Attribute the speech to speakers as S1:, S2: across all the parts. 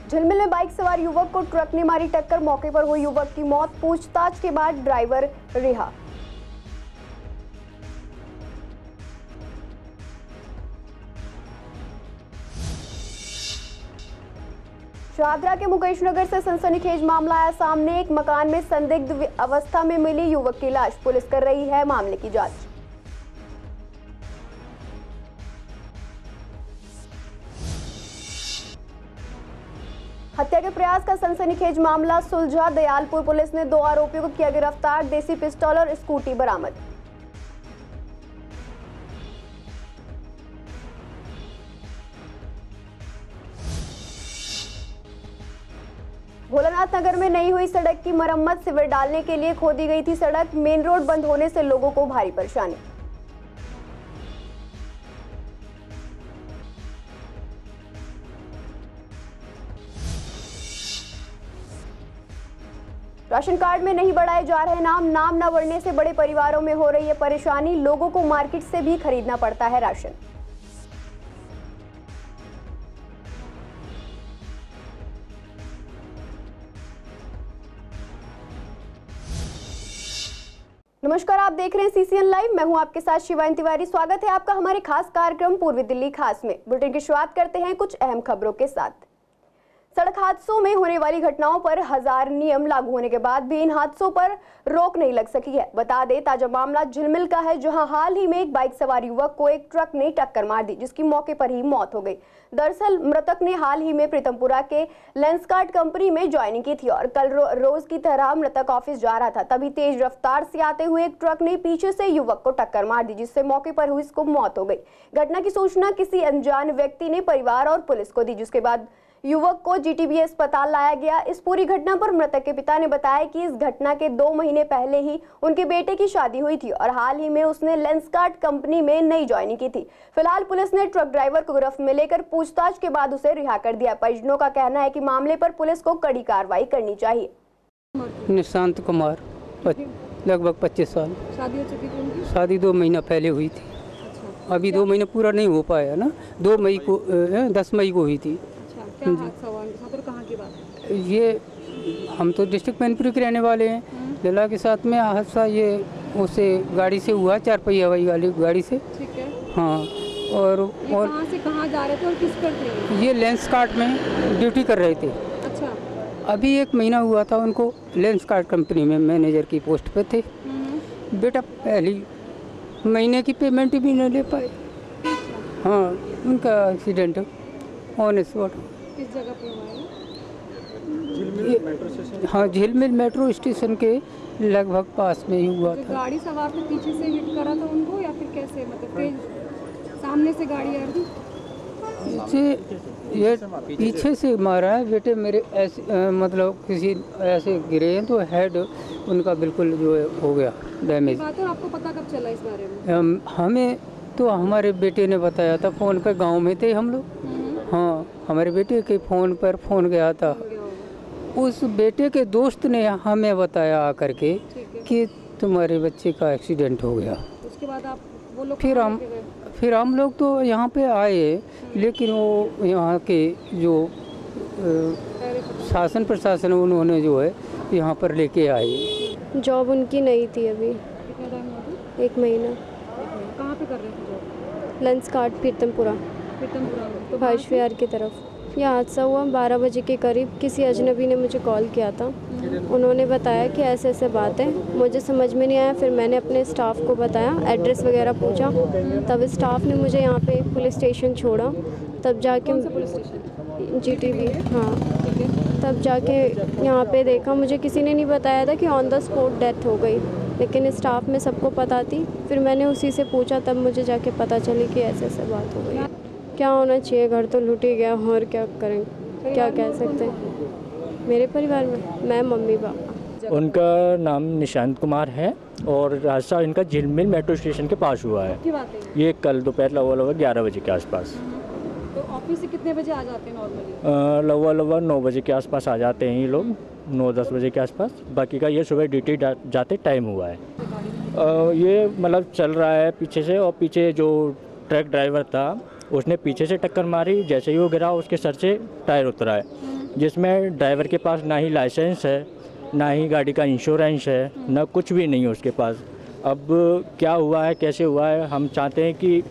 S1: झिलमिल में बाइक सवार युवक को ट्रक ने मारी टक्कर, मौके पर हुई युवक की मौत, पूछताछ के बाद ड्राइवर रिहा। शाहदरा के मुकेश नगर से सनसनीखेज मामला आया सामने। एक मकान में संदिग्ध अवस्था में मिली युवक की लाश, पुलिस कर रही है मामले की जांच। हत्या के प्रयास का सनसनीखेज मामला सुलझा, दयालपुर पुलिस ने 2 आरोपियों को किया गिरफ्तार, देसी पिस्तौल और स्कूटी बरामद। भोलानाथ नगर में नहीं हुई सड़क की मरम्मत, सीवर डालने के लिए खोदी गई थी सड़क, मेन रोड बंद होने से लोगों को भारी परेशानी। राशन कार्ड में नहीं बढ़ाए जा रहे नाम न बढ़ने से बड़े परिवारों में हो रही है परेशानी, लोगों को मार्केट से भी खरीदना पड़ता है राशन। नमस्कार, आप देख रहे हैं सीसीएन लाइव। मैं हूं आपके साथ शिवानी तिवारी। स्वागत है आपका हमारे खास कार्यक्रम पूर्वी दिल्ली खास में। बुलेटिन की शुरुआत करते हैं कुछ अहम खबरों के साथ। सड़क हादसों में होने वाली घटनाओं पर 1000 नियम लागू होने के बाद भी इन हादसों पर रोक नहीं लग सकी है। बता दें, ताजा मामला झिलमिल का है, जहां हाल ही में एक बाइक सवार युवक को एक ट्रक ने टक्कर मार दी, जिसकी मौके पर ही मौत हो गई। दरअसल मृतक ने हाल ही में प्रीतमपुरा के लेंसकार्ट कंपनी में ज्वाइनिंग की थी और कल रोज की तरह मृतक ऑफिस जा रहा था। तभी तेज रफ्तार से आते हुए एक ट्रक ने पीछे से युवक को टक्कर मार दी, जिससे मौके पर हुई इसको मौत हो गई। घटना की सूचना किसी अनजान व्यक्ति ने परिवार और पुलिस को दी, जिसके बाद युवक को जीटीबी अस्पताल लाया गया। इस पूरी घटना पर मृतक के पिता ने बताया कि इस घटना के 2 महीने पहले ही उनके बेटे की शादी हुई थी और हाल ही में उसने लेंसकार्ट कंपनी में नई ज्वाइनिंग की थी। फिलहाल पुलिस ने ट्रक ड्राइवर को गिरफ्त में लेकर पूछताछ के बाद उसे रिहा कर दिया। परिजनों का कहना है कि मामले पर पुलिस को कड़ी कार्रवाई करनी चाहिए।
S2: निशांत कुमार, लगभग 25 साल।
S3: शादी हो चुकी थी उनकी?
S2: शादी 2 महीना पहले हुई थी।
S3: अच्छा,
S2: अभी 2 महीना पूरा नहीं हो पाया ना, 2 मई को 10 मई को हुई थी।
S3: क्या हादसा हुआ? कहाँ की बात है?
S2: ये हम तो डिस्ट्रिक्ट मैनपुरी के रहने वाले हैं। लला के साथ में हादसा ये उसे गाड़ी से हुआ, 4 पहिया वाली गाड़ी से।
S3: ठीक है।
S2: हाँ, और
S3: कहाँ से कहाँ जा रहे थे और किस पर थे?
S2: ये लेंसकार्ट में ड्यूटी कर रहे थे।
S3: अच्छा।
S2: अभी 1 महीना हुआ था उनको, लेंसकार्ट कंपनी में मैनेजर की पोस्ट पे थे। बेटा पहली महीने की पेमेंट भी नहीं ले पाए। हाँ, उनका एक्सीडेंट ऑन स्पॉट।
S3: किस जगह पे हुआ है?
S2: हाँ, झिलमिल मेट्रो स्टेशन के लगभग पास में ही हुआ था।
S3: गाड़ी सवार ने पीछे से हिट करा था उनको या फिर कैसे? मतलब तेज सामने से गाड़ी आ रही?
S2: ये पीछे से मारा है बेटे मेरे, ऐसे मतलब किसी ऐसे गिरे हैं तो हेड उनका बिल्कुल जो है हो गया डैमेज।
S3: बात है, आपको पता कब चला इस बारे में?
S2: हमें तो हमारे बेटे ने बताया था, फ़ोन पर गांव में थे हम लोग। हाँ, हमारे बेटे के फ़ोन पर फ़ोन गया था, उस बेटे के दोस्त ने हमें बताया आकर के कि तुम्हारे बच्चे का एक्सीडेंट हो गया।
S3: उसके बाद आप वो लोग
S2: फिर हम लोग तो यहाँ पे आए, लेकिन वो यहाँ के जो शासन प्रशासन उन्होंने जो है यहाँ पर लेके आए।
S4: जॉब उनकी नहीं थी अभी।
S3: कितना टाइम हो गया?
S4: 1 महीना।
S3: कहाँ पे कर रहे थे जॉब?
S4: लेंसकार्ट प्रीतमपुरा
S3: तो
S4: भाष विहार की तरफ। यह हादसा हुआ 12 बजे के करीब। किसी अजनबी ने मुझे कॉल किया था, उन्होंने बताया कि ऐसे ऐसे बात है। मुझे समझ में नहीं आया, फिर मैंने अपने स्टाफ को बताया, एड्रेस वगैरह पूछा, तब स्टाफ ने मुझे यहाँ पे पुलिस स्टेशन छोड़ा। तब जाके
S3: पुलिस स्टेशन?
S4: जीटीबी। हाँ, तब जाके यहाँ पे देखा, मुझे किसी ने नहीं बताया था कि ऑन द स्पॉट डेथ हो गई, लेकिन स्टाफ में सबको पता थी। फिर मैंने उसी से पूछा, तब मुझे जाके पता चली कि ऐसे ऐसे बात हो गई। क्या होना चाहिए, घर तो लूट ही गया, और क्या करें, क्या कह सकते हैं। मेरे परिवार में मैं, मम्मी, पापा।
S5: उनका नाम निशांत कुमार है और हादसा इनका झिलमिल मेट्रो स्टेशन के पास हुआ है। ये कल दोपहर लगभग 11 बजे के आसपास।
S3: तो ऑफिस से कितने बजे आ जाते हैं नॉर्मली?
S5: लगभग 9 बजे के आसपास आ जाते हैं ये लोग, 9-10 बजे के आसपास। बाकी का ये सुबह ड्यूटी जाते टाइम हुआ है। ये मतलब चल रहा है पीछे से, और पीछे जो ट्रक ड्राइवर था उसने पीछे से टक्कर मारी। जैसे ही वो गिरा उसके सर से टायर उतरा है, जिसमें ड्राइवर के पास ना ही लाइसेंस है, ना ही गाड़ी का इंश्योरेंस है, ना कुछ भी नहीं है उसके पास। अब क्या हुआ है, कैसे हुआ है, हम चाहते हैं कि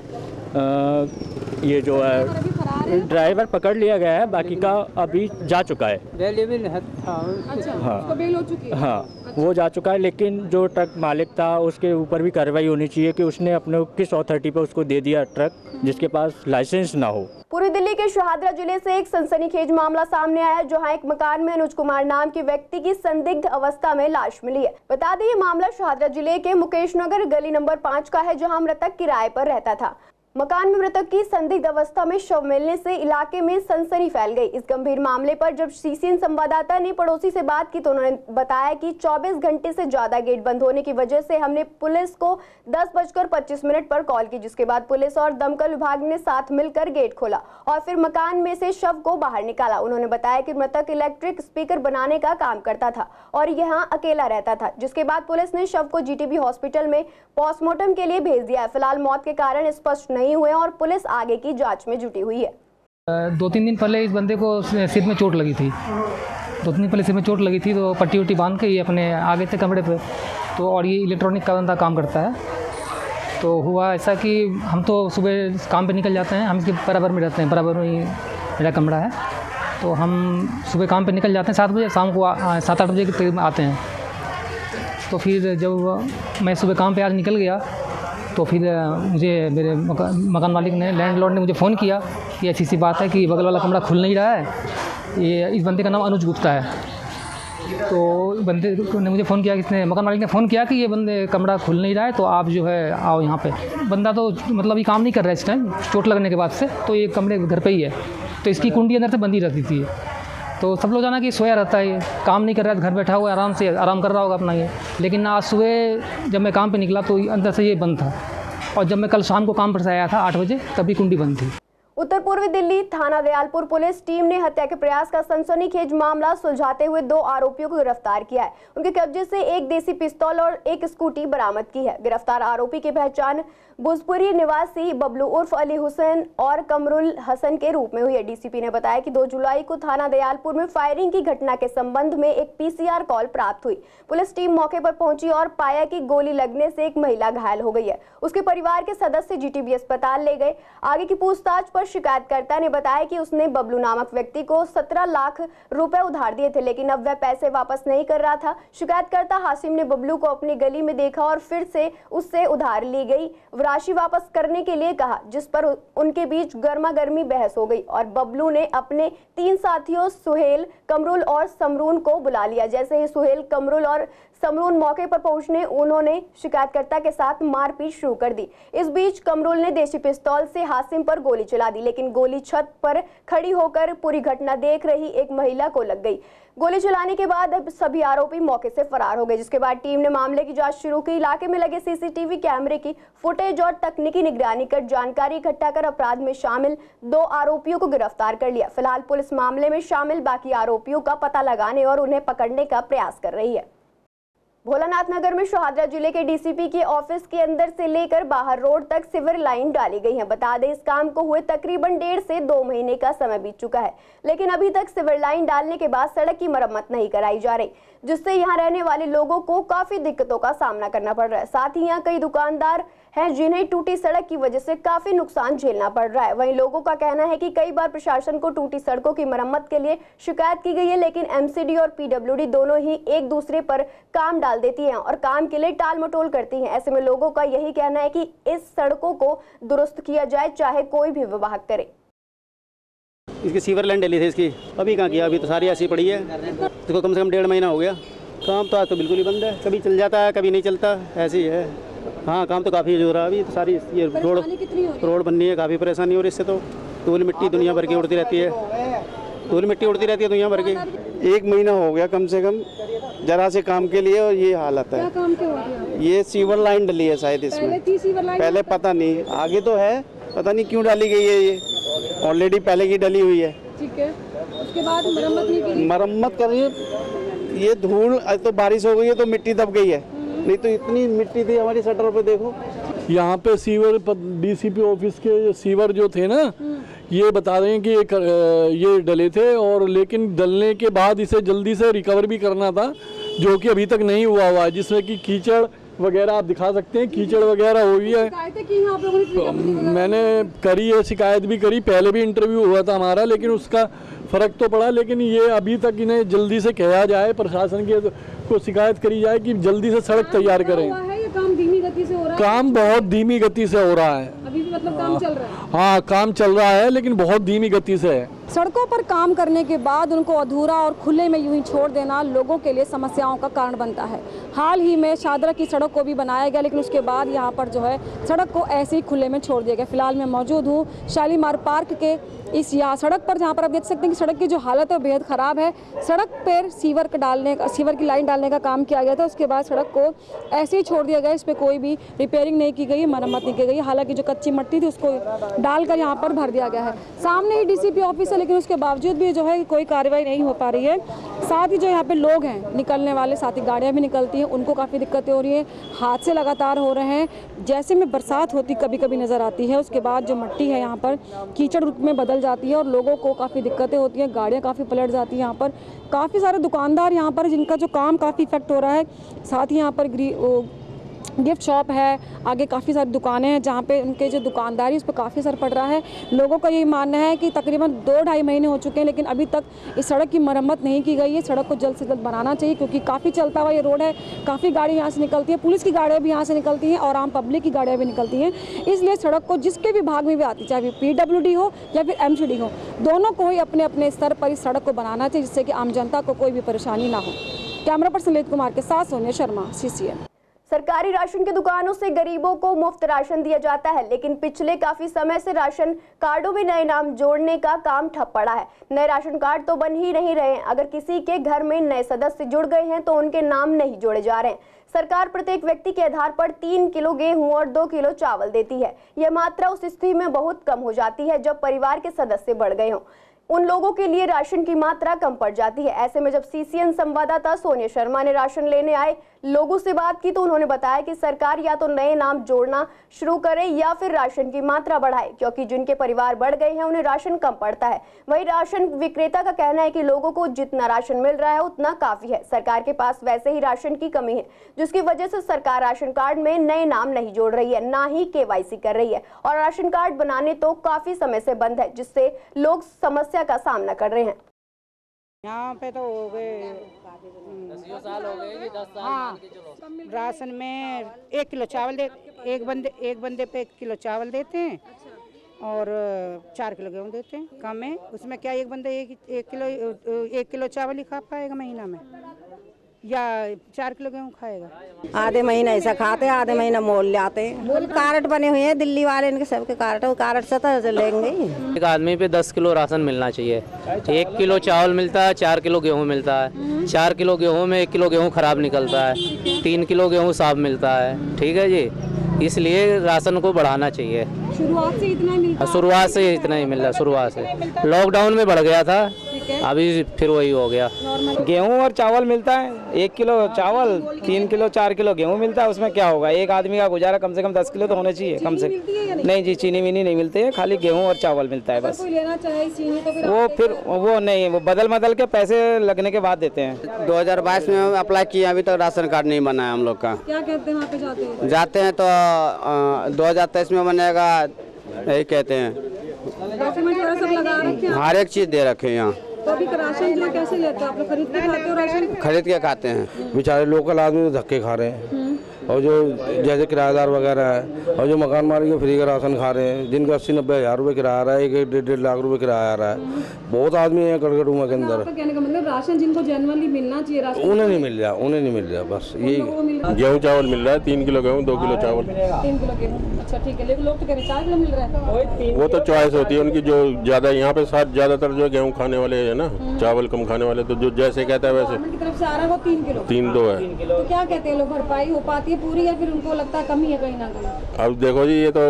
S5: ये जो है ड्राइवर पकड़ लिया गया है, बाकी का अभी जा चुका है।
S3: अच्छा, उसको बेल हो चुकी है।
S5: हाँ, वो जा चुका है, लेकिन जो ट्रक मालिक था उसके ऊपर भी कार्रवाई होनी चाहिए कि उसने अपने किस अथॉरिटी पे उसको दे दिया ट्रक जिसके पास लाइसेंस ना हो।
S1: पूर्वी दिल्ली के शहादरा जिले से एक सनसनीखेज मामला सामने आया है, जहां एक मकान में अनुज कुमार नाम के व्यक्ति की संदिग्ध अवस्था में लाश मिली है। बता दें, ये मामला शहादरा जिले के मुकेश नगर गली नंबर 5 का है, जहां मृतक किराए पर रहता था। मकान में मृतक की संदिग्ध अवस्था में शव मिलने से इलाके में सनसनी फैल गई। इस गंभीर मामले पर जब सीसीएन संवाददाता ने पड़ोसी से बात की तो उन्होंने बताया कि 24 घंटे से ज्यादा गेट बंद होने की वजह से हमने पुलिस को 10:25 पर कॉल की, जिसके बाद पुलिस और दमकल विभाग ने साथ मिलकर गेट खोला और फिर मकान में से शव को बाहर निकाला। उन्होंने बताया कि मृतक इलेक्ट्रिक स्पीकर बनाने का काम करता था और यहाँ अकेला रहता था, जिसके बाद पुलिस ने शव को जीटीबी हॉस्पिटल में पोस्टमार्टम के लिए भेज दिया है। फिलहाल मौत के कारण स्पष्ट नहीं हुए और पुलिस आगे की जांच में जुटी हुई है।
S6: 2-3 दिन पहले इस बंदे को सिर में चोट लगी थी। 2-3 दिन पहले सिर में चोट लगी थी, तो पट्टी वट्टी बांध के ये अपने आगे थे कमरे पे, तो और ये इलेक्ट्रॉनिक का बंदा काम करता है। तो हुआ ऐसा कि हम तो सुबह काम पे निकल जाते हैं, हम इसके बराबर में रहते हैं, बराबर में ही मेरा कमरा है, तो हम सुबह काम पे निकल जाते हैं 7 बजे, शाम को 7-8 बजे के करीब आते हैं। तो फिर जब मैं सुबह काम पे आज निकल गया तो फिर मुझे मेरे मकान मालिक ने, लैंडलॉर्ड ने मुझे फ़ोन किया कि ऐसी सी बात है कि बगल वाला कमरा खुल नहीं रहा है, ये इस बंदे का नाम अनुज गुप्ता है। तो बंदे ने मुझे फ़ोन किया, किसने, मकान मालिक ने फ़ोन किया कि ये बंदे कमरा खुल नहीं रहा है, तो आप जो है आओ यहाँ पे। बंदा तो मतलब ये काम नहीं कर रहा है इस टाइम, चोट लगने के बाद से, तो ये कमरे घर पे ही है, तो इसकी कुंडी अंदर से बंदी रहती थी। तो सब लोग जाना कि सोया रहता है, ये काम नहीं कर रहा है, घर बैठा हुआ आराम से आराम कर रहा होगा अपना ये। लेकिन आज सुबह जब मैं काम पे निकला तो अंदर से ये बंद था, और जब मैं कल शाम को काम पर से आया था 8 बजे, तभी कुंडी बंद थी।
S1: उत्तर पूर्वी दिल्ली थाना दयालपुर पुलिस टीम ने हत्या के प्रयास का सनसनीखेज मामला सुलझाते हुए 2 आरोपियों को गिरफ्तार किया है। उनके कब्जे से एक देसी पिस्तौल और एक स्कूटी बरामद की है। गिरफ्तार आरोपी की पहचान भोजपुरी निवासी बबलू उर्फ अली हुसैन और कमरुल हसन के रूप में हुई है। डीसीपी ने बताया कि 2 जुलाई को थाना दयालपुर में फायरिंग की घटना के संबंध में एक पीसीआर कॉल प्राप्त हुई। पुलिस टीम मौके पर पहुंची और पाया कि गोली लगने से एक महिला घायल हो गई है। उसके परिवार के सदस्य जीटीबी अस्पताल ले गए। आगे की पूछताछ पर शिकायतकर्ता ने बताया कि उसने बबलू नामक व्यक्ति को 17 लाख रुपए उधार दिए थे, लेकिन अब वह पैसे वापस नहीं कर रहा था। शिकायतकर्ता हासिम ने बबलू को अपनी गली में देखा और फिर से उससे उधार ली गई राशि वापस करने के लिए कहा, जिस पर उनके बीच गर्मा गर्मी बहस हो गई और बबलू ने अपने 3 साथियों सुहेल, कमरुल और समरून को बुला लिया। जैसे ही सुहेल, कमरुल और समरून मौके पर पहुंचने उन्होंने शिकायतकर्ता के साथ मारपीट शुरू कर दी। इस बीच कमरुल ने देशी पिस्तौल से हासिम पर गोली चला दी, लेकिन गोली छत पर खड़ी होकर पूरी घटना देख रही एक महिला को लग गई। गोली चलाने के बाद अब सभी आरोपी मौके से फरार हो गए, जिसके बाद टीम ने मामले की जांच शुरू की। इलाके में लगे सीसीटीवी कैमरे की फुटेज और तकनीकी निगरानी कर जानकारी इकट्ठा कर अपराध में शामिल 2 आरोपियों को गिरफ्तार कर लिया। फिलहाल पुलिस मामले में शामिल बाकी आरोपियों का पता लगाने और उन्हें पकड़ने का प्रयास कर रही है। भोलानाथ नगर में शहादरा जिले के डीसीपी के ऑफिस के अंदर से लेकर बाहर रोड तक सीवर लाइन डाली गई है। बता दें, इस काम को हुए तकरीबन 1.5 से 2 महीने का समय बीत चुका है, लेकिन अभी तक सीवर लाइन डालने के बाद सड़क की मरम्मत नहीं कराई जा रही, जिससे यहाँ रहने वाले लोगों को काफी दिक्कतों का सामना करना पड़ रहा है। साथ ही यहाँ कई दुकानदार हैं जिन्हें टूटी सड़क की वजह से काफी नुकसान झेलना पड़ रहा है। वहीं लोगों का कहना है कि कई बार प्रशासन को टूटी सड़कों की मरम्मत के लिए शिकायत की गई है, लेकिन एमसीडी और पीडब्ल्यूडी दोनों ही एक दूसरे पर काम डाल देती हैं और काम के लिए टाल मटोल करती हैं। ऐसे में लोगों का यही कहना है कि इस सड़कों को दुरुस्त किया जाए, चाहे कोई भी विभाग करे।
S7: इसकी सीवर लाइन डली थी इसकी, अभी कहाँ किया, अभी तो सारी ऐसी पड़ी है। इसको कम से कम 1.5 महीना हो गया। काम तो आज तो बिल्कुल ही बंद है, कभी चल जाता है कभी नहीं चलता, ऐसे ही है। हाँ, काम तो काफ़ी हो रहा है। अभी तो सारी ये रोड बननी है, काफ़ी परेशानी हो रही है इससे। तो धूल मिट्टी दुनिया भर की उड़ती रहती है, धूल मिट्टी उड़ती रहती है दुनिया भर की।
S8: 1 महीना हो गया कम से कम जरा से काम के लिए, और ये हालत है।
S3: क्या काम क्यों हो रहा है?
S8: ये सीवर लाइन डली है शायद इसमें, पहले पता नहीं, आगे तो है, पता नहीं क्यों डाली गई है। ये ऑलरेडी पहले की डली हुई है।
S3: ठीक है, उसके बाद मरम्मत नहीं की?
S8: मरम्मत करिए, ये धूल, तो बारिश हो गई है तो मिट्टी दब गई है, नहीं तो इतनी मिट्टी थी हमारी शटर पे। देखो
S9: यहाँ पे सीवर, डीसीपी ऑफिस के सीवर जो थे ना, ये बता रहे हैं कि ये डले थे, और लेकिन डलने के बाद इसे जल्दी से रिकवर भी करना था, जो कि अभी तक नहीं हुआ है, जिसमें कि कीचड़ वगैरह आप दिखा सकते हैं, कीचड़ वगैरह हुई है। मैंने करी है, शिकायत भी करी, पहले भी इंटरव्यू हुआ था हमारा, लेकिन उसका फ़र्क तो पड़ा। लेकिन ये अभी तक इन्हें जल्दी से कहा जाए, प्रशासन के को शिकायत करी जाए कि जल्दी से सड़क तैयार करें।
S3: काम धीमी गति से हो रहा है?
S9: काम बहुत धीमी गति से हो रहा है
S3: अभी भी, मतलब काम चल रहा है?
S9: हाँ, काम चल रहा है, लेकिन बहुत धीमी गति से है।
S3: सड़कों पर काम करने के बाद उनको अधूरा और खुले में यूं ही छोड़ देना लोगों के लिए समस्याओं का कारण बनता है। हाल ही में शादरा की सड़क को भी बनाया गया, लेकिन उसके बाद यहाँ पर जो है सड़क को ऐसे ही खुले में छोड़ दिया गया। फिलहाल मैं मौजूद हूँ शालीमार पार्क के इस यहाँ सड़क पर, जहाँ पर आप देख सकते हैं कि सड़क की जो हालत है बेहद ख़राब है। सड़क पर सीवर की लाइन डालने का काम किया गया था, उसके बाद सड़क को ऐसे ही छोड़ दिया गया। इस पर कोई भी रिपेयरिंग नहीं की गई, मरम्मत नहीं की गई। हालांकि जो कच्ची मिट्टी थी उसको डालकर यहाँ पर भर दिया गया है। सामने ही डीसीपी ऑफिस है, लेकिन उसके बावजूद भी जो है कोई कार्रवाई नहीं हो पा रही है। साथ ही जो यहाँ पे लोग हैं निकलने वाले, साथ ही गाड़ियाँ भी निकलती हैं, उनको काफ़ी दिक्कतें हो रही हैं। हादसे लगातार हो रहे हैं। जैसे में बरसात होती कभी कभी नज़र आती है, उसके बाद जो मिट्टी है यहाँ पर कीचड़ रूप में बदल जाती है और लोगों को काफ़ी दिक्कतें होती हैं। गाड़ियाँ काफ़ी पलट जाती हैं। यहाँ पर काफ़ी सारे दुकानदार यहाँ पर जिनका जो काम काफ़ी इफेक्ट हो रहा है। साथ ही यहाँ पर गिफ्ट शॉप है, आगे काफ़ी सारी दुकानें हैं जहाँ पे उनके जो दुकानदारी उस पर काफ़ी असर पड़ रहा है। लोगों का यही मानना है कि तकरीबन 2-2.5 महीने हो चुके हैं, लेकिन अभी तक इस सड़क की मरम्मत नहीं की गई है। सड़क को जल्द से जल्द बनाना चाहिए, क्योंकि काफ़ी चलता हुआ ये रोड है। काफ़ी गाड़ी यहाँ से निकलती है, पुलिस की गाड़ियाँ भी यहाँ से निकलती हैं और आम पब्लिक की गाड़ियाँ भी निकलती हैं। इसलिए सड़क को जिसके भी भाग में भी आती, चाहे PWD हो या फिर MCD हो, दोनों को ही अपने अपने स्तर पर इस सड़क को बनाना चाहिए, जिससे कि आम जनता को कोई भी परेशानी ना हो। कैमरा पर्सन ललित कुमार के साथ सोनिया शर्मा, CCN।
S1: सरकारी राशन की दुकानों से गरीबों को मुफ्त राशन दिया जाता है, लेकिन पिछले काफी समय से राशन कार्डों में नए नाम जोड़ने का काम ठप पड़ा है। नए राशन कार्ड तो बन ही नहीं रहे हैं। अगर किसी के घर में नए सदस्य जुड़ गए हैं तो उनके नाम नहीं जोड़े जा रहे हैं। सरकार प्रत्येक व्यक्ति के आधार पर 3 किलो गेहूं और 2 किलो चावल देती है। यह मात्रा उस स्थिति में बहुत कम हो जाती है जब परिवार के सदस्य बढ़ गए हों। उन लोगों के लिए राशन की मात्रा कम पड़ जाती है। ऐसे में जब CCN संवाददाता सोनिया शर्मा ने राशन लेने आए लोगों से बात की तो उन्होंने बताया कि सरकार या तो नए नाम जोड़ना शुरू करे या फिर राशन की मात्रा बढ़ाए, क्योंकि जिनके परिवार बढ़ गए हैं उन्हें राशन कम पड़ता है। वहीं राशन विक्रेता का कहना है कि लोगों को जितना राशन मिल रहा है उतना काफी है। सरकार के पास वैसे ही राशन की कमी है, जिसकी वजह से सरकार राशन कार्ड में नए नाम नहीं जोड़ रही है, ना ही KYC कर रही है। और राशन कार्ड बनाने तो काफी समय से बंद है, जिससे लोग समस्या का सामना कर रहे हैं।
S10: यहाँ पे तो हो गए
S11: 10 साल हो गए कि 10 साल।
S10: हाँ, राशन में 1 किलो चावल दे, एक बंदे पे 1 किलो चावल देते हैं और 4 किलो गेहूँ देते हैं। कम है उसमें क्या, एक बंदे एक किलो चावल ही खा पाएगा महीना में, या 4 किलो गेहूँ खाएगा।
S12: आधे महीना ऐसा खाते, आधे महीना मोल ले आते हैं। कार्ड बने हुए हैं दिल्ली वाले, इनके सबके कार्ड, वो कार्ड से तो लेंगे।
S11: एक आदमी पे 10 किलो राशन मिलना चाहिए। 1 किलो चावल मिलता है, 4 किलो गेहूँ मिलता है। 4 किलो गेहूँ में 1 किलो गेहूँ खराब निकलता है, 3 किलो गेहूँ साफ मिलता है। ठीक है जी, इसलिए राशन को बढ़ाना चाहिए।
S3: शुरुआत से इतना मिलता है?
S11: शुरुआत से इतना ही मिल रहा, शुरुआत से। लॉकडाउन में बढ़ गया था, अभी फिर वही हो गया।
S13: गेहूं और चावल मिलता है, 1 किलो चावल, 3 किलो 4 किलो गेहूं मिलता है। उसमें क्या होगा, एक आदमी का गुजारा कम से कम 10 किलो तो होना चाहिए कम से। नहीं जी, चीनी वीनी नहीं मिलती है, खाली गेहूं और चावल मिलता है बस।
S3: लेना चाहे चीनी तो
S13: वो नहीं, वो बदल के पैसे लगने के बाद देते हैं।
S8: 2022 में अप्लाई किया, अभी तक राशन कार्ड नहीं बना है हम लोग का।
S3: क्या कहते हैं वहाँ पे
S8: जाते हैं तो 2023 में बनेगा, यही कहते हैं।
S3: डॉक्यूमेंट वगैरह सब लगा रखे हैं,
S8: हर एक चीज़ दे रखे हैं यहाँ।
S3: तो अभी राशन जो कैसे लेते हो आप लोग, खरीद के खाते हो राशन?
S8: खरीद के खाते हैं।
S14: बेचारे लोकल आदमी तो धक्के खा रहे हैं, और जो जैसे किराएदार वगैरह है और जो मकान मालिक के फ्री का राशन खा रहे हैं, जिनका 80-90 हज़ार रुपये किराया आ रहा है, 1-1.5 लाख रुपये किराया आ रहा है। बहुत आदमी है कड़कड़ूमा के अंदर।
S3: कहने का मतलब राशन जिनको जनरली मिलना चाहिए राशन
S14: उन्हें नहीं मिल रहा, बस यही।
S15: गेहूँ चावल मिल रहा है, 3 किलो गेहूँ, 2 किलो चावल।
S3: 3 किलो गेहूँ, अच्छा ठीक है। लेकिन लोग तो कह रहे 4 किलो मिल रहा है।
S15: वो तो चॉइस होती है उनकी, जो ज़्यादा यहाँ पे ज़्यादातर जो गेहूँ खाने वाले है ना, चावल कम खाने वाले, तो जो जैसे कहता है वैसे
S3: की तरफ से आ रहा है वो 3 किलो,
S15: 3-2 है।
S3: तो क्या कहते हैं लोग, भरपाई हो पाती है पूरी या फिर उनको लगता है कमी है कहीं ना कहीं?
S15: अब देखो जी, ये तो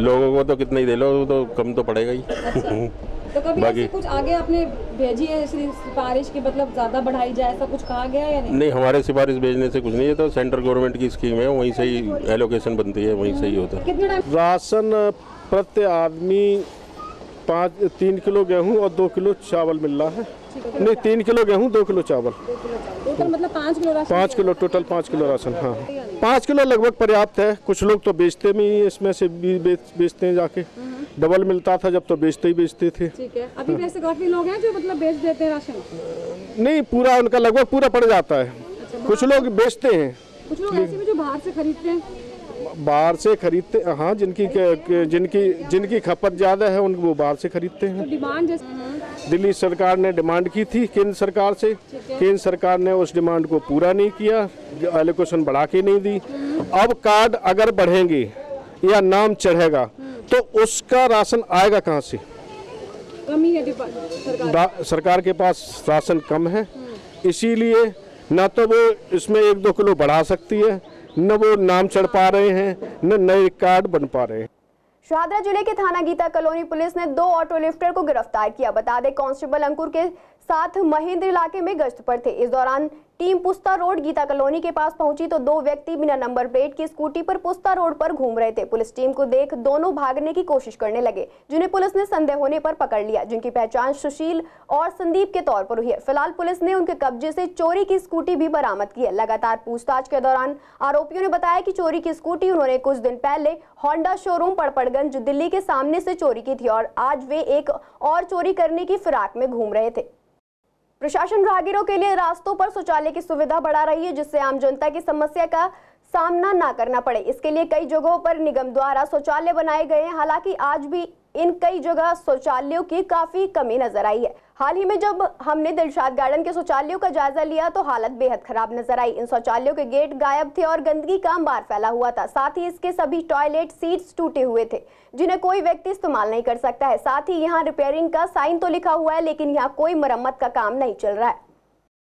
S15: लोगों को तो कितना ही दे लो, तो कम तो पड़ेगा ही।
S3: तो कभी ऐसे कुछ आगे आपने भेजी है सिफारिश की, मतलब ज्यादा बढ़ाई जाए, ऐसा कुछ कहा गया है या नहीं?
S15: नहीं, हमारे सिफारिश भेजने से कुछ नहीं है, तो सेंट्रल गवर्नमेंट की स्कीम है, वहीं से ही एलोकेशन बनती है, वहीं से ही होता है।
S14: राशन प्रति आदमी
S16: 3 किलो गेहूं और 2 किलो चावल मिल रहा है। नहीं, 3 किलो गेहूं 2 किलो चावल।
S3: टोटल मतलब 5 kilo ration?
S16: 5 kilo total 5 kilo ration. हाँ, 5 किलो लगभग पर्याप्त है। कुछ लोग तो बेचते भी, इसमें से भी बेचते हैं जाके। डबल मिलता था जब तो बेचते थे।
S3: ठीक है, अभी वैसे काफी लोग हैं जो मतलब बेच देते हैं राशन?
S16: नहीं, पूरा उनका लगभग पूरा पड़ जाता है। कुछ लोग बेचते हैं,
S3: कुछ लोग ऐसे भी जो बाहर से खरीदते हैं।
S16: बाहर से खरीदते, हाँ, जिनकी खपत ज्यादा है उन वो बाहर से खरीदते हैं।
S3: तो डिमांड
S16: दिल्ली सरकार ने डिमांड की थी केंद्र सरकार से, केंद्र सरकार ने उस डिमांड को पूरा नहीं किया, एलोकेशन बढ़ा के नहीं दी। अब कार्ड अगर बढ़ेंगे या नाम चढ़ेगा तो उसका राशन आएगा कहाँ से?
S3: कमी है
S16: सरकार के पास राशन कम है, इसीलिए न तो वो इसमें 1-2 किलो बढ़ा सकती है, न वो नाम चढ़ पा रहे हैं, न नए कार्ड बन पा रहे हैं।
S1: शाहदरा जिले के थाना गीता कॉलोनी पुलिस ने 2 ऑटो लिफ्टर को गिरफ्तार किया। बता दें, कांस्टेबल अंकुर के साथ महेंद्र इलाके में गश्त पर थे। इस दौरान टीम पुस्ता रोड गीता कॉलोनी के पास पहुंची तो 2 व्यक्ति बिना नंबर प्लेट की स्कूटी पर पुस्ता रोड पर घूम रहे थे। पुलिस टीम को देख दोनों भागने की कोशिश करने लगे, जिन्हें पुलिस ने संदेह होने पर पकड़ लिया, जिनकी पहचान सुशील और संदीप के तौर पर हुई है। फिलहाल पुलिस ने उनके कब्जे से चोरी की स्कूटी भी बरामद की है। लगातार पूछताछ के दौरान आरोपियों ने बताया कि चोरी की स्कूटी उन्होंने कुछ दिन पहले होंडा शोरूम पड़पड़गंज दिल्ली के सामने से चोरी की थी और आज वे एक और चोरी करने की फिराक में घूम रहे थे। प्रशासन राहगीरों के लिए रास्तों पर शौचालय की सुविधा बढ़ा रही है, जिससे आम जनता की समस्या का सामना ना करना पड़े। इसके लिए कई जगहों पर निगम द्वारा शौचालय बनाए गए हैं। हालांकि आज भी इन कई जगह शौचालयों की काफी कमी नजर आई है। हाल ही में जब हमने दिलशाद गार्डन के शौचालयों का जायजा लिया तो हालत बेहद खराब नजर आई। इन शौचालयों के गेट गायब थे और गंदगी का अंबार फैला हुआ था। साथ ही इसके सभी टॉयलेट सीट्स टूटे हुए थे, जिन्हें कोई व्यक्ति इस्तेमाल नहीं कर सकता है। साथ ही यहाँ रिपेयरिंग का साइन तो लिखा हुआ है, लेकिन यहाँ कोई मरम्मत का काम नहीं चल रहा है।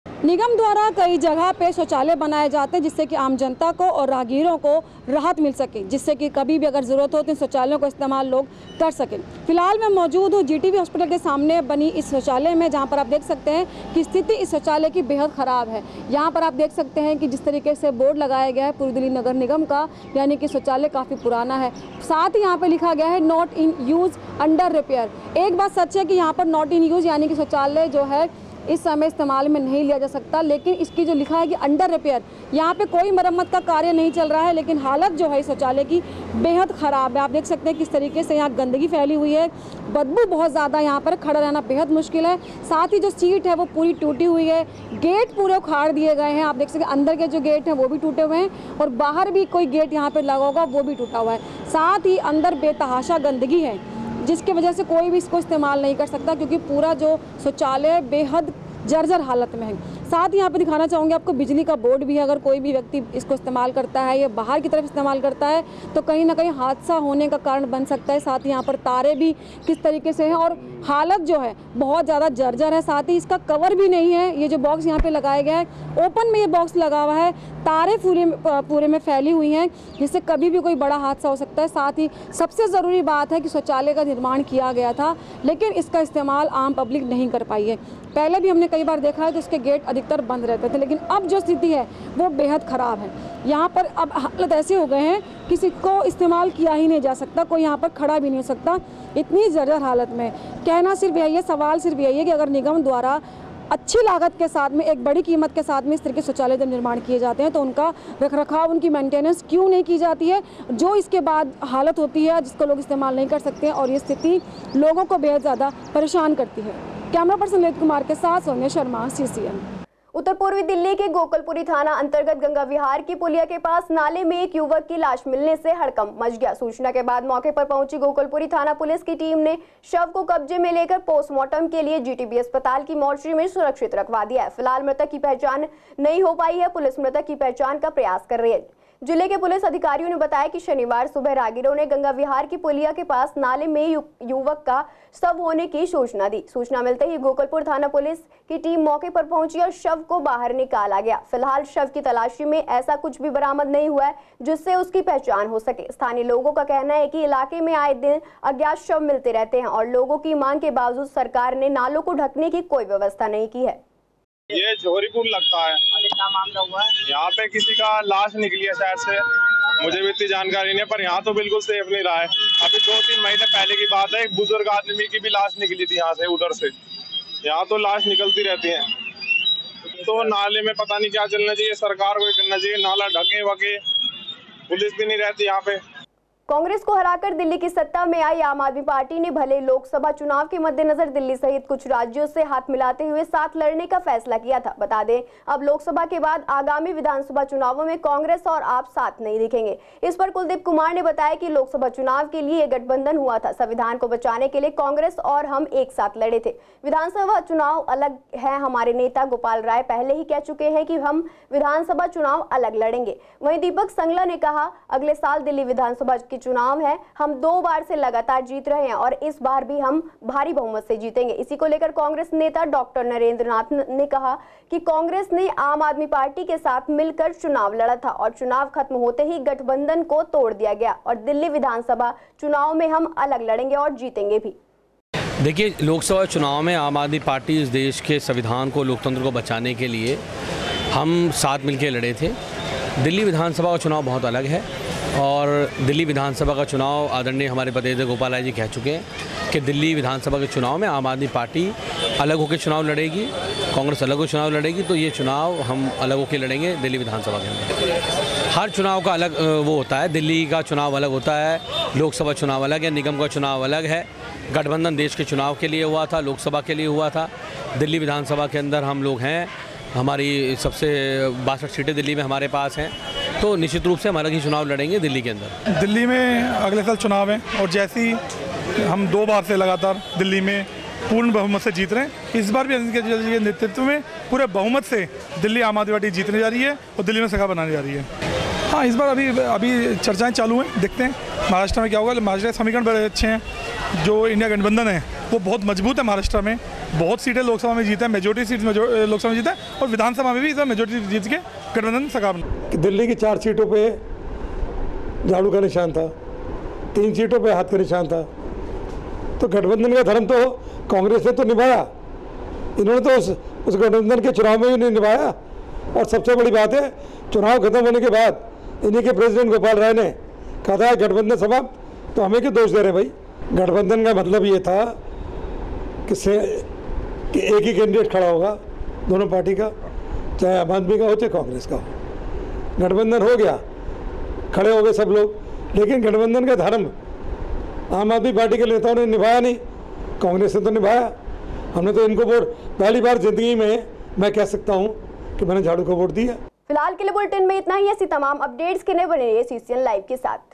S3: निगम द्वारा कई जगह पे शौचालय बनाए जाते हैं, जिससे कि आम जनता को और राहगीरों को राहत मिल सके, जिससे कि कभी भी अगर ज़रूरत हो तो इन शौचालयों का इस्तेमाल लोग कर सकें। फिलहाल मैं मौजूद हूँ जीटीबी हॉस्पिटल के सामने बनी इस शौचालय में, जहाँ पर आप देख सकते हैं कि स्थिति इस शौचालय की बेहद ख़राब है। यहाँ पर आप देख सकते हैं कि जिस तरीके से बोर्ड लगाया गया है पूर्व दिल्ली नगर निगम का, यानी कि शौचालय काफ़ी पुराना है। साथ ही यहाँ पर लिखा गया है not in use under repair. एक बात सच है कि यहाँ पर नॉट इन यूज़ यानी कि शौचालय जो है इस समय इस्तेमाल में नहीं लिया जा सकता, लेकिन इसकी जो लिखा है कि अंडर रिपेयर, यहाँ पे कोई मरम्मत का कार्य नहीं चल रहा है, लेकिन हालत जो है इस शौचालय की बेहद ख़राब है। आप देख सकते हैं किस तरीके से यहाँ गंदगी फैली हुई है, बदबू बहुत ज़्यादा, यहाँ पर खड़ा रहना बेहद मुश्किल है। साथ ही जो सीट है वो पूरी टूटी हुई है, गेट पूरे उखाड़ दिए गए हैं। आप देख सकते हैं अंदर के जो गेट हैं वो भी टूटे हुए हैं और बाहर भी कोई गेट यहाँ पर लगा होगा वो भी टूटा हुआ है। साथ ही अंदर बेतहाशा गंदगी है, जिसकी वजह से कोई भी इसको इस्तेमाल नहीं कर सकता, क्योंकि पूरा जो शौचालय बेहद जर्जर हालत में है। साथ ही यहाँ पे दिखाना चाहूँगी आपको बिजली का बोर्ड भी है। अगर कोई भी व्यक्ति इसको इस्तेमाल करता है या बाहर की तरफ इस्तेमाल करता है तो कहीं ना कहीं हादसा होने का कारण बन सकता है। साथ ही यहाँ पर तारे भी किस तरीके से हैं और हालत जो है बहुत ज़्यादा जर्जर है। साथ ही इसका कवर भी नहीं है। ये जो बॉक्स यहाँ पे लगाया गया है ओपन में ये बॉक्स लगा हुआ है, तारे पूरे में फैली हुई हैं, जिससे कभी भी कोई बड़ा हादसा हो सकता है। साथ ही सबसे ज़रूरी बात है कि शौचालय का निर्माण किया गया था, लेकिन इसका इस्तेमाल आम पब्लिक नहीं कर पाई है। पहले भी हमने कई बार देखा है तो उसके गेट अधिकतर बंद रहते थे, लेकिन अब जो स्थिति है वो बेहद ख़राब है। यहाँ पर अब हालत ऐसे हो गए हैं किसी को इस्तेमाल किया ही नहीं जा सकता, कोई यहाँ पर खड़ा भी नहीं हो सकता, इतनी जर्जर हालत में। कहना सिर्फ यही है, सवाल सिर्फ यही है कि अगर निगम द्वारा अच्छी लागत के साथ में, एक बड़ी कीमत के साथ में इस तरह के शौचालय जब निर्माण किए जाते हैं तो उनका रखरखाव, उनकी मेंटेनेंस क्यों नहीं की जाती है, जो इसके बाद हालत होती है जिसको लोग इस्तेमाल नहीं कर सकते हैं और ये स्थिति लोगों को बेहद ज़्यादा परेशान करती है। कैमरा पर्सन ललित कुमार के साथ सौम्या शर्मा, CCN।
S1: उत्तर पूर्वी दिल्ली के गोकुलपुरी थाना अंतर्गत गंगा विहार की पुलिया के पास नाले में एक युवक की लाश मिलने से हड़कंप मच गया। सूचना के बाद मौके पर पहुंची गोकुलपुरी थाना पुलिस की टीम ने शव को कब्जे में लेकर पोस्टमार्टम के लिए जीटीबी अस्पताल की मोर्चरी में सुरक्षित रखवा दिया है। फिलहाल मृतक की पहचान नहीं हो पाई है। पुलिस मृतक की पहचान का प्रयास कर रही है। जिले के पुलिस अधिकारियों ने बताया कि शनिवार सुबह राहगीरों ने गंगा विहार की पुलिया के पास नाले में युवक का शव होने की सूचना दी। सूचना मिलते ही गोकुलपुर थाना पुलिस की टीम मौके पर पहुंची और शव को बाहर निकाला गया। फिलहाल शव की तलाशी में ऐसा कुछ भी बरामद नहीं हुआ है जिससे उसकी पहचान हो सके। स्थानीय लोगों का कहना है कि इलाके में आए दिन अज्ञात शव मिलते रहते हैं और लोगों की मांग के बावजूद सरकार ने नालों को ढकने की कोई व्यवस्था नहीं की है।
S17: ये जोहरीपुर लगता है। क्या मामला हुआ है? यहाँ पे किसी का लाश निकली है शायद से, मुझे भी इतनी जानकारी नहीं है, पर यहाँ तो बिल्कुल सेफ नहीं रहा है। अभी 2-3 महीने पहले की बात है, एक बुजुर्ग आदमी की भी लाश निकली थी यहाँ से, उधर से। यहाँ तो लाश निकलती रहती है। तो नाले में पता नहीं क्या चलना चाहिए, सरकार को करना चाहिए, नाला ढके वके, पुलिस भी नहीं रहती यहाँ पे।
S1: कांग्रेस को हराकर दिल्ली की सत्ता में आई आम आदमी पार्टी ने भले लोकसभा चुनाव के मद्देनजर दिल्ली सहित कुछ राज्यों से हाथ मिलाते हुए साथ लड़ने का फैसला किया था। बता दें, अब लोकसभा के बाद आगामी विधानसभा चुनावों में कांग्रेस और आप साथ नहीं दिखेंगे। इस पर कुलदीप कुमार ने बताया कि लोकसभा चुनाव के लिए गठबंधन हुआ था, संविधान को बचाने के लिए कांग्रेस और हम एक साथ लड़े थे। विधानसभा चुनाव अलग है। हमारे नेता गोपाल राय पहले ही कह चुके हैं कि हम विधानसभा चुनाव अलग लड़ेंगे। वहीं दीपक संगला ने कहा, अगले साल दिल्ली विधानसभा की चुनाव है, हम 2 बार से लगातार जीत रहे हैं और इस बार भी हम भारी बहुमत से जीतेंगे। इसी को लेकर कांग्रेस नेता डॉक्टर नरेंद्र नाथ ने कहा कि कांग्रेस ने आम आदमी पार्टी के साथ मिलकर चुनाव लड़ा था और चुनाव खत्म होते ही गठबंधन को तोड़ दिया गया और दिल्ली विधानसभा चुनाव में हम अलग लड़ेंगे और जीतेंगे भी।
S18: देखिए, लोकसभा चुनाव में आम आदमी पार्टी इस देश के संविधान को, लोकतंत्र को बचाने के लिए हम साथ मिलकर लड़े थे। दिल्ली विधानसभा का चुनाव बहुत अलग है और दिल्ली विधानसभा का चुनाव आदरणीय हमारे प्रतिनिधि गोपाल राय जी कह चुके हैं कि दिल्ली विधानसभा के चुनाव में आम आदमी पार्टी अलग होकर चुनाव लड़ेगी, कांग्रेस अलग होकर चुनाव लड़ेगी। तो ये चुनाव हम अलग होकर लड़ेंगे दिल्ली विधानसभा के अंदर। हर चुनाव का अलग वो होता है, दिल्ली का चुनाव अलग होता है, लोकसभा चुनाव अलग है, निगम का चुनाव अलग है। गठबंधन देश के चुनाव के लिए हुआ था, लोकसभा के लिए हुआ था। दिल्ली विधानसभा के अंदर हम लोग हैं, हमारी सबसे 62 सीटें दिल्ली में हमारे पास हैं, तो निश्चित रूप से हम अलग ही चुनाव लड़ेंगे दिल्ली के अंदर।
S19: दिल्ली में अगले साल चुनाव है और जैसे ही हम 2 बार से लगातार दिल्ली में पूर्ण बहुमत से जीत रहे हैं, इस बार भी अरविंद केजरीवाल जी के नेतृत्व में पूरे बहुमत से दिल्ली आम आदमी पार्टी जीतने जा रही है और दिल्ली में सरकार बनाने जा रही है। हाँ, इस बार अभी चर्चाएं चालू हैं, देखते हैं महाराष्ट्र में क्या होगा। महाराष्ट्र के समीकरण बड़े अच्छे हैं, जो इंडिया गठबंधन है वो बहुत मजबूत है। महाराष्ट्र में बहुत सीटें लोकसभा में जीता है, मेजोरिटी सीट लोकसभा में जीता है और विधानसभा में भी इस बार मेजोरिटी जीत के गठबंधन सरकार बना।
S20: दिल्ली की 4 सीटों पे झाड़ू का निशान था, 3 सीटों पे हाथ का निशान था। तो गठबंधन का धर्म तो कांग्रेस ने तो निभाया, इन्होंने तो उस गठबंधन के चुनाव में भी नहीं निभाया। और सबसे बड़ी बात है, चुनाव खत्म होने के बाद इन्हीं के प्रेसिडेंट गोपाल राय ने कहा था गठबंधन समाप्त, तो हमें क्यों दोष दे रहे भाई। गठबंधन का मतलब ये था कि एक ही कैंडिडेट खड़ा होगा दोनों पार्टी का, चाहे आम आदमी का हो चाहे कांग्रेस का हो। गठबंधन हो गया, खड़े हो गए सब लोग, लेकिन गठबंधन का धर्म आम आदमी पार्टी के नेताओं ने निभाया नहीं, कांग्रेस ने तो निभाया। हमने तो इनको वोट, पहली बार जिंदगी में मैं कह सकता हूँ कि मैंने झाड़ू को वोट दिया।
S1: फिलहाल के लिए बुलेटिन में इतना ही। ऐसी तमाम अपडेट्स के लिए बने रहिए सीसीएन लाइव के साथ।